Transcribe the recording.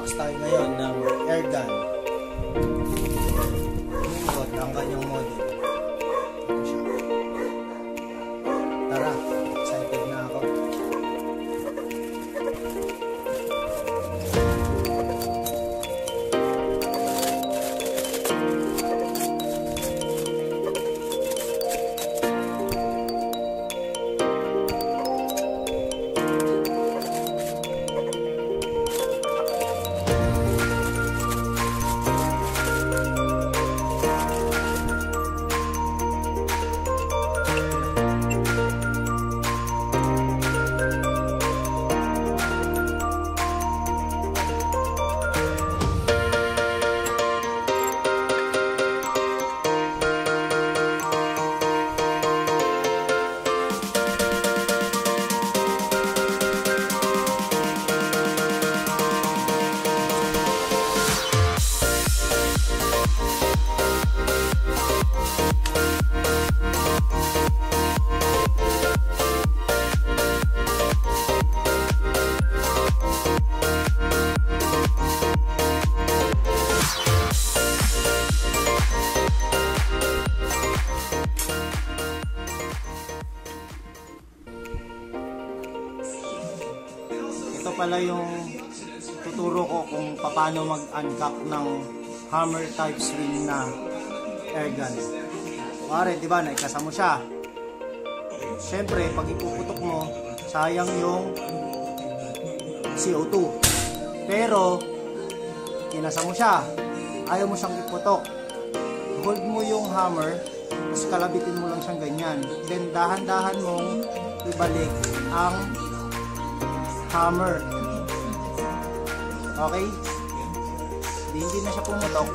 Unbox tayo ngayon ng air gun. Nimrod ang kanyang model. Tara, excited na ako. Ito pala yung tuturo ko kung paano mag-uncock ng hammer type swing na air gun. Pare, di ba, naikasa mo siya. Siyempre, pag ipuputok mo, sayang yung CO2. Pero, kinasa mo siya. Ayaw mo siyang iputok. Hold mo yung hammer, tapos kalabitin mo lang siyang ganyan. Then, dahan-dahan mong ibalik ang hammer. Okay? Hindi na siya pumutok.